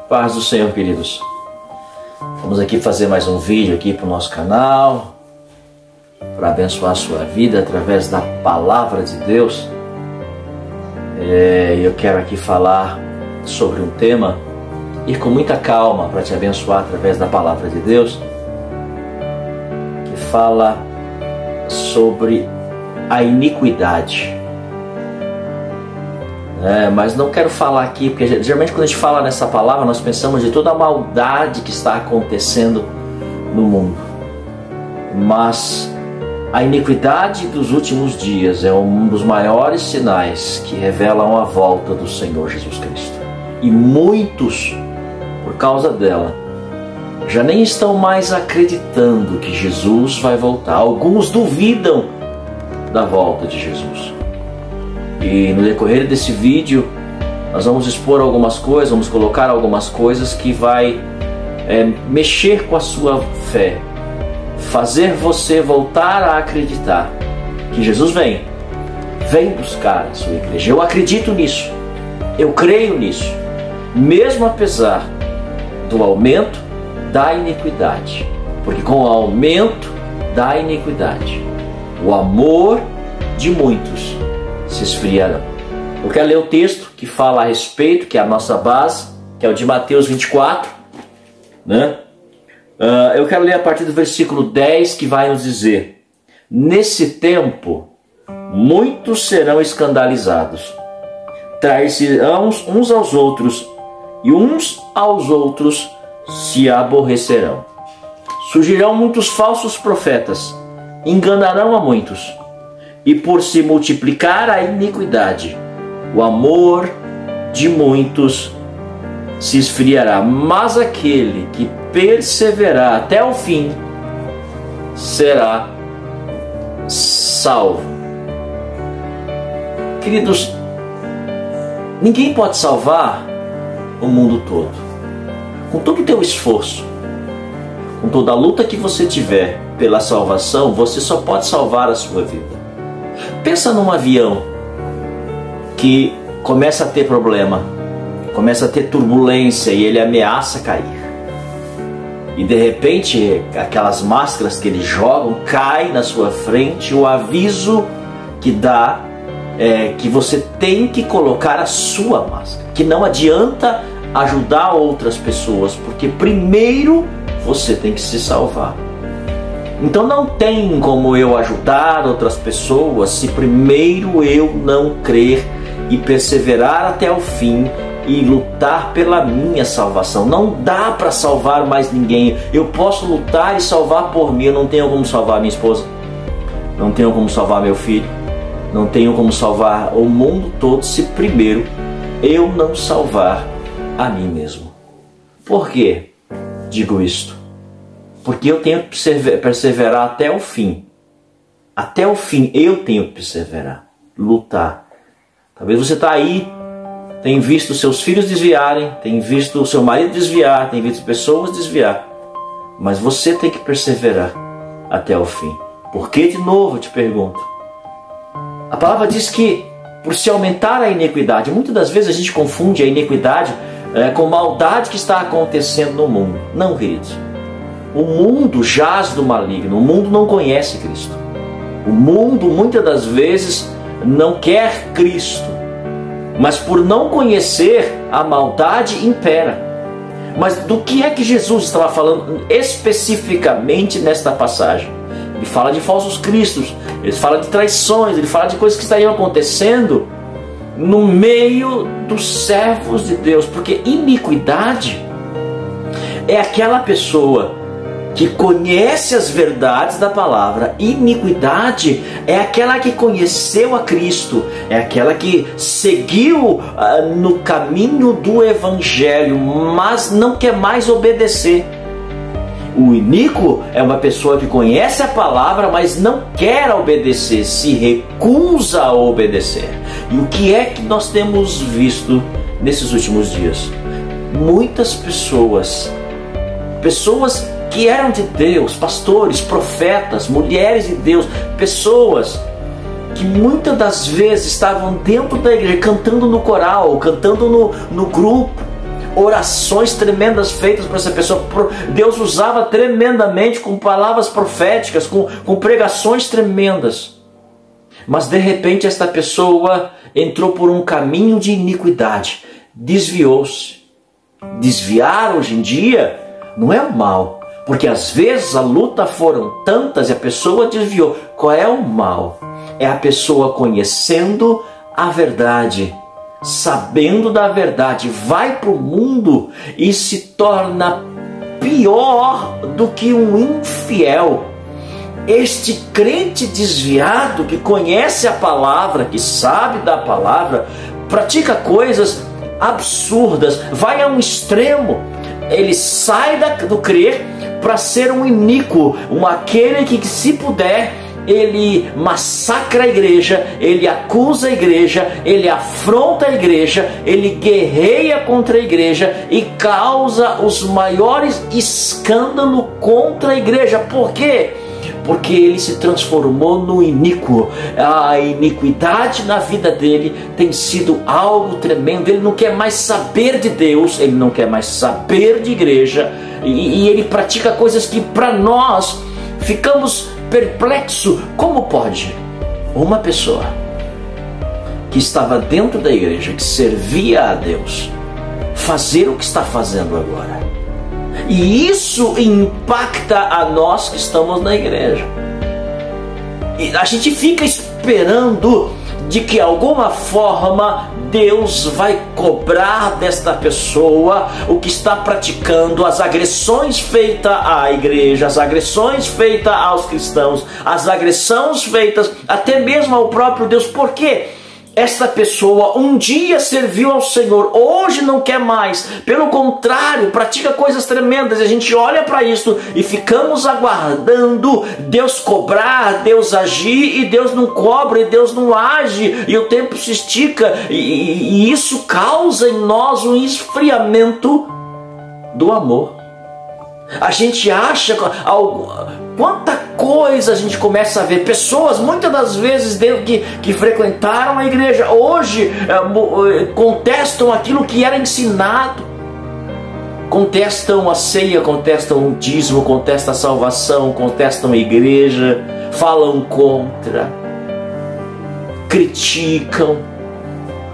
Paz do Senhor, queridos. Vamos aqui fazer mais um vídeo aqui para o nosso canal, para abençoar a sua vida através da Palavra de Deus. Eu quero aqui falar sobre um tema, ir com muita calma para te abençoar através da Palavra de Deus, que fala sobre a iniquidade. Mas não quero falar aqui, porque geralmente quando a gente fala nessa palavra, nós pensamos de toda a maldade que está acontecendo no mundo. Mas a iniquidade dos últimos dias é um dos maiores sinais que revelam a volta do Senhor Jesus Cristo. E muitos, por causa dela, já nem estão mais acreditando que Jesus vai voltar. Alguns duvidam da volta de Jesus. E no decorrer desse vídeo nós vamos expor algumas coisas, vamos colocar algumas coisas que vai mexer com a sua fé, fazer você voltar a acreditar que Jesus vem buscar a sua igreja. Eu acredito nisso, eu creio nisso, mesmo apesar do aumento da iniquidade, porque com o aumento da iniquidade, o amor de muitos se esfriarão. Eu quero ler o texto que fala a respeito, que é a nossa base, que é o de Mateus 24, né? Eu quero ler a partir do versículo 10, que vai nos dizer: nesse tempo, muitos serão escandalizados, trair-se-ão uns aos outros, e uns aos outros se aborrecerão. Surgirão muitos falsos profetas, enganarão a muitos. E por se multiplicar a iniquidade, o amor de muitos se esfriará. Mas aquele que perseverar até o fim será salvo. Queridos, ninguém pode salvar o mundo todo. Com todo o teu esforço, com toda a luta que você tiver pela salvação, você só pode salvar a sua vida. Pensa num avião que começa a ter problema, começa a ter turbulência e ele ameaça cair. E de repente, aquelas máscaras que eles jogam caem na sua frente. O aviso que dá é que você tem que colocar a sua máscara, que não adianta ajudar outras pessoas, porque primeiro você tem que se salvar. Então não tem como eu ajudar outras pessoas se primeiro eu não crer e perseverar até o fim e lutar pela minha salvação. Não dá para salvar mais ninguém. Eu posso lutar e salvar por mim. Eu não tenho como salvar minha esposa, não tenho como salvar meu filho, não tenho como salvar o mundo todo se primeiro eu não salvar a mim mesmo. Por que digo isto? Porque eu tenho que perseverar até o fim. Até o fim eu tenho que perseverar, lutar. Talvez você está aí, tem visto seus filhos desviarem, tem visto o seu marido desviar, tem visto pessoas desviar. Mas você tem que perseverar até o fim. Por que, de novo, eu te pergunto? A palavra diz que por se aumentar a iniquidade, muitas das vezes a gente confunde a iniquidade com maldade que está acontecendo no mundo. Não, queridos. O mundo jaz do maligno, o mundo não conhece Cristo. O mundo muitas das vezes não quer Cristo, mas por não conhecer, a maldade impera. Mas do que é que Jesus estava falando especificamente nesta passagem? Ele fala de falsos cristos, ele fala de traições, ele fala de coisas que estariam acontecendo no meio dos servos de Deus, porque iniquidade é aquela pessoa que conhece as verdades da palavra. Iniquidade é aquela que conheceu a Cristo, é aquela que seguiu no caminho do Evangelho, mas não quer mais obedecer. O iníquo é uma pessoa que conhece a palavra, mas não quer obedecer, se recusa a obedecer. E o que é que nós temos visto nesses últimos dias? Muitas pessoas que eram de Deus, pastores, profetas, mulheres de Deus, pessoas que muitas das vezes estavam dentro da igreja, cantando no coral, cantando no grupo, orações tremendas feitas para essa pessoa. Deus usava tremendamente com palavras proféticas, com pregações tremendas. Mas de repente esta pessoa entrou por um caminho de iniquidade, desviou-se. Desviar hoje em dia não é o mal, porque às vezes a luta foram tantas e a pessoa desviou. Qual é o mal? É a pessoa conhecendo a verdade, sabendo da verdade, vai para o mundo e se torna pior do que um infiel. Este crente desviado que conhece a palavra, que sabe da palavra, pratica coisas absurdas, vai a um extremo. Ele sai do crer para ser um iníquo, aquele que, se puder, ele massacra a igreja, ele acusa a igreja, ele afronta a igreja, ele guerreia contra a igreja e causa os maiores escândalos contra a igreja. Por quê? Porque ele se transformou no iníquo. A iniquidade na vida dele tem sido algo tremendo. Ele não quer mais saber de Deus, ele não quer mais saber de igreja, e ele pratica coisas que para nós ficamos perplexos. Como pode uma pessoa que estava dentro da igreja, que servia a Deus, fazer o que está fazendo agora? E isso impacta a nós que estamos na igreja. E a gente fica esperando de que, de alguma forma, Deus vai cobrar desta pessoa o que está praticando, as agressões feitas à igreja, as agressões feitas aos cristãos, as agressões feitas até mesmo ao próprio Deus. Por quê? Esta pessoa um dia serviu ao Senhor, hoje não quer mais. Pelo contrário, pratica coisas tremendas. E a gente olha para isso e ficamos aguardando Deus cobrar, Deus agir, e Deus não cobra, e Deus não age, e o tempo se estica, e isso causa em nós um esfriamento do amor. A gente acha quanta coisa a gente começa a ver. Pessoas, muitas das vezes, que frequentaram a igreja, hoje contestam aquilo que era ensinado. Contestam a ceia, contestam o dízimo, contestam a salvação, contestam a igreja, falam contra, criticam.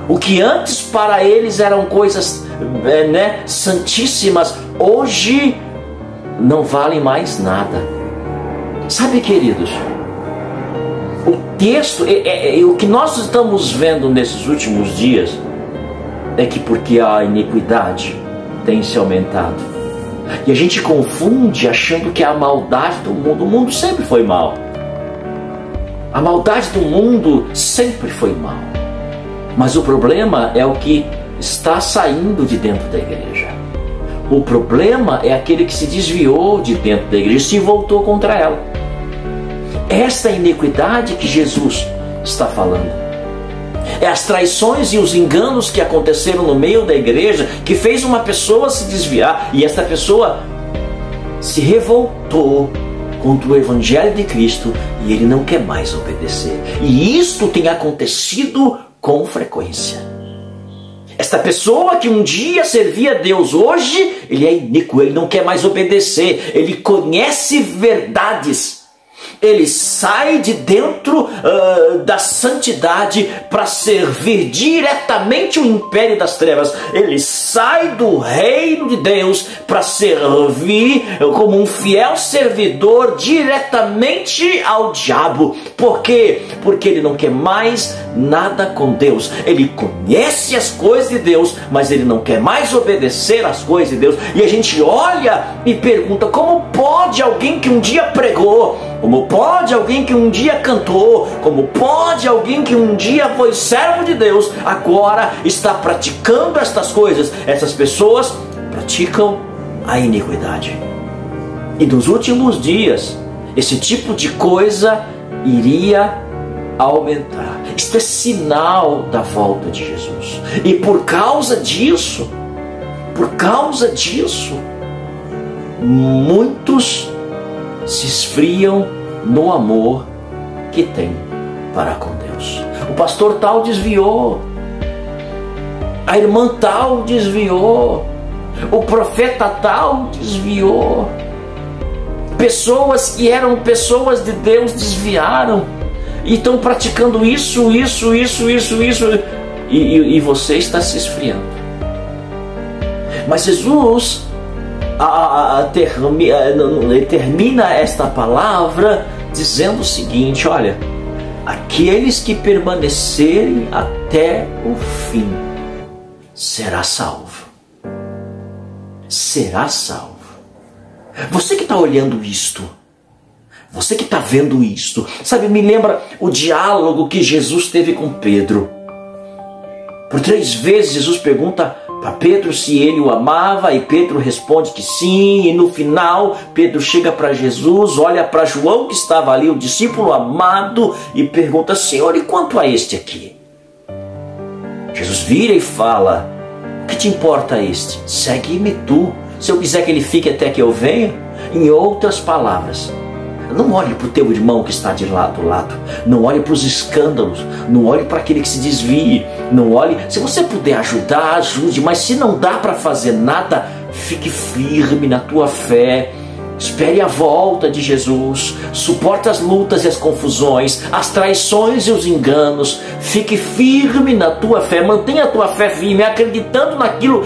O que antes para eles eram coisas santíssimas, hoje não vale mais nada. Sabe, queridos, o texto, o que nós estamos vendo nesses últimos dias é que porque a iniquidade tem se aumentado, e a gente confunde achando que é a maldade do mundo. O mundo sempre foi mal. A maldade do mundo sempre foi mal. Mas o problema é o que está saindo de dentro da igreja. O problema é aquele que se desviou de dentro da igreja e se voltou contra ela. Esta é a iniquidade que Jesus está falando. É as traições e os enganos que aconteceram no meio da igreja que fez uma pessoa se desviar, e esta pessoa se revoltou contra o Evangelho de Cristo e ele não quer mais obedecer. E isto tem acontecido com frequência. Esta pessoa que um dia servia a Deus, hoje ele é iníquo, ele não quer mais obedecer, ele conhece verdades. Ele sai de dentro da santidade para servir diretamente o império das trevas. Ele sai do reino de Deus para servir como um fiel servidor diretamente ao diabo. Por quê? Porque ele não quer mais nada com Deus. Ele conhece as coisas de Deus, mas ele não quer mais obedecer às coisas de Deus. E a gente olha e pergunta: como pode alguém que um dia pregou, como pode alguém que um dia cantou, como pode alguém que um dia foi servo de Deus, agora está praticando estas coisas? Essas pessoas praticam a iniquidade. E nos últimos dias, esse tipo de coisa iria aumentar. Isto é sinal da volta de Jesus. E por causa disso, muitos se esfriam no amor que tem para com Deus. O pastor tal desviou, a irmã tal desviou, O profeta tal desviou. Pessoas que eram pessoas de Deus desviaram. E estão praticando isso. E você está se esfriando. Mas Jesus termina esta palavra dizendo o seguinte: olha, aqueles que permanecerem até o fim será salvo. Será salvo. Você que está olhando isto, você que está vendo isto, sabe, me lembra o diálogo que Jesus teve com Pedro. Por 3 vezes Jesus pergunta para Pedro se ele o amava, e Pedro responde que sim, e no final Pedro chega para Jesus, olha para João que estava ali, o discípulo amado, e pergunta: Senhor, e quanto a este aqui? Jesus vira e fala: o que te importa este? Segue-me tu. Se eu quiser que ele fique até que eu venha. Em outras palavras, não olhe para o teu irmão que está do lado. Não olhe para os escândalos. Não olhe para aquele que se desvie. Não olhe. Se você puder ajudar, ajude. Mas se não dá para fazer nada, fique firme na tua fé. Espere a volta de Jesus. Suporte as lutas e as confusões, as traições e os enganos. Fique firme na tua fé. Mantenha a tua fé firme, acreditando naquilo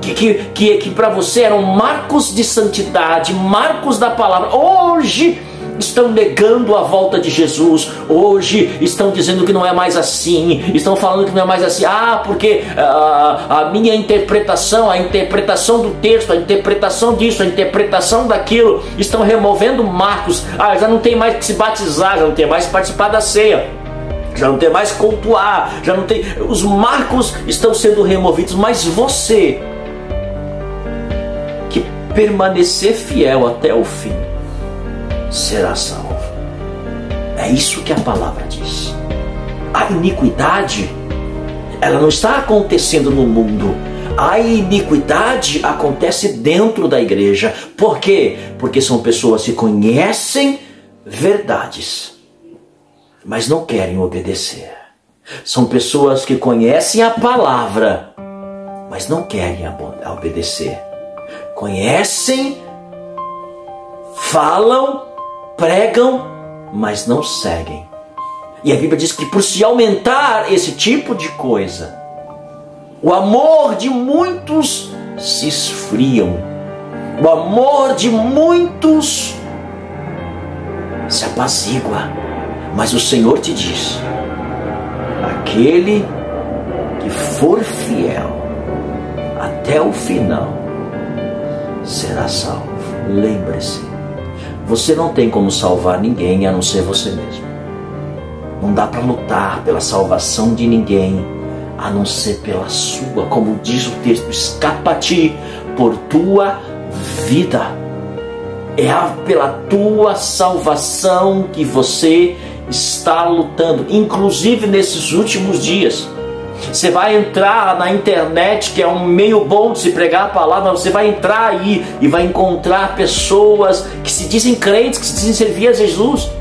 que para você eram marcos de santidade, marcos da palavra. Hoje estão negando a volta de Jesus. Hoje estão dizendo que não é mais assim. Estão falando que não é mais assim. Porque a minha interpretação, a interpretação do texto, a interpretação disso, a interpretação daquilo, estão removendo marcos. Já não tem mais que se batizar, já não tem mais que participar da ceia, já não tem mais que cultuar, já não tem. Os marcos estão sendo removidos. Mas você que permanecer fiel até o fim será salvo. É isso que a palavra diz. A iniquidade, ela não está acontecendo no mundo. A iniquidade acontece dentro da igreja. Por quê? Porque são pessoas que conhecem verdades, mas não querem obedecer. São pessoas que conhecem a palavra, mas não querem obedecer. Conhecem, falam, pregam, mas não seguem. E a Bíblia diz que por se aumentar esse tipo de coisa, o amor de muitos se esfriam. O amor de muitos se apazigua. Mas o Senhor te diz: aquele que for fiel até o final será salvo. Lembre-se, você não tem como salvar ninguém a não ser você mesmo. Não dá para lutar pela salvação de ninguém a não ser pela sua. Como diz o texto: escapa-te por tua vida. É pela tua salvação que você está lutando, inclusive nesses últimos dias. Você vai entrar na internet, que é um meio bom de se pregar a palavra, você vai entrar aí e vai encontrar pessoas que se dizem crentes, que se dizem servir a Jesus,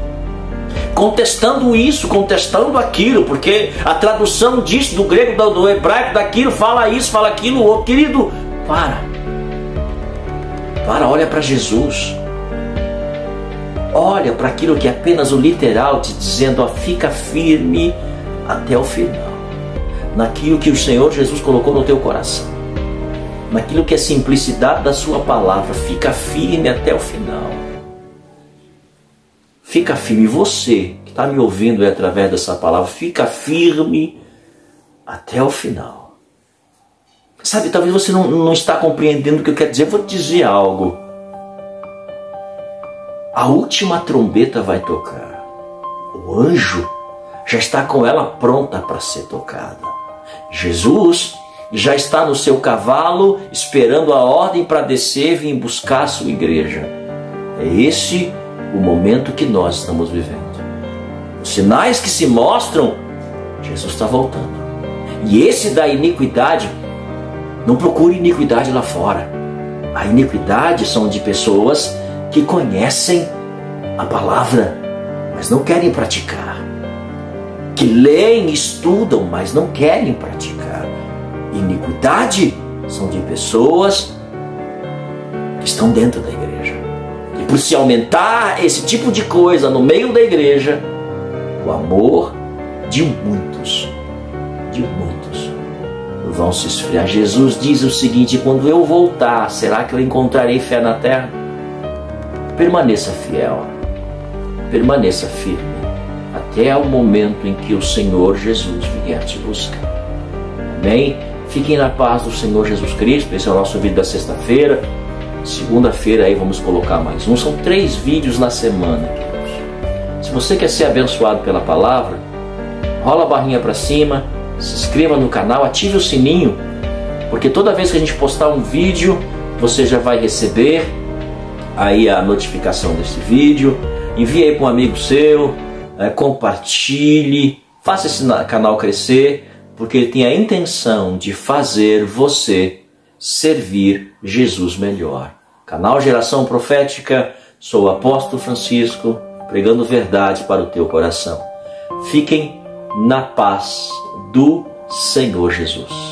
contestando isso, contestando aquilo, porque a tradução disso, do grego, do hebraico, daquilo, fala isso, fala aquilo. Ô querido, olha para Jesus. Olha para aquilo que é apenas o literal, te dizendo: fica firme até o final. Naquilo que o Senhor Jesus colocou no teu coração, naquilo que é simplicidade da sua palavra. Fica firme até o final. Fica firme. Você que está me ouvindo através dessa palavra, fica firme até o final. Sabe, talvez você não está compreendendo o que eu quero dizer. Eu vou te dizer algo. A última trombeta vai tocar. O anjo já está com ela pronta para ser tocada. Jesus já está no seu cavalo, esperando a ordem para descer e vir buscar a sua igreja. É esse o momento que nós estamos vivendo. Os sinais que se mostram, Jesus está voltando. E esse da iniquidade, não procure iniquidade lá fora. A iniquidade são de pessoas que conhecem a palavra, mas não querem praticar. Que leem, estudam, mas não querem praticar. Iniquidade são de pessoas que estão dentro da igreja. E por se aumentar esse tipo de coisa no meio da igreja, o amor de muitos vão se esfriar. Jesus diz o seguinte: quando eu voltar, será que eu encontrarei fé na terra? Permaneça fiel, permaneça firme, até o momento em que o Senhor Jesus vier te buscar. Amém? Fiquem na paz do Senhor Jesus Cristo. Esse é o nosso vídeo da sexta-feira. Segunda-feira aí vamos colocar mais um. São 3 vídeos na semana, queridos. Se você quer ser abençoado pela palavra, rola a barrinha para cima, se inscreva no canal, ative o sininho, porque toda vez que a gente postar um vídeo, você já vai receber aí a notificação desse vídeo. Envie aí para um amigo seu, compartilhe, faça esse canal crescer, porque ele tem a intenção de fazer você servir Jesus melhor. Canal Geração Profética, sou o apóstolo Francisco, pregando verdade para o teu coração. Fiquem na paz do Senhor Jesus.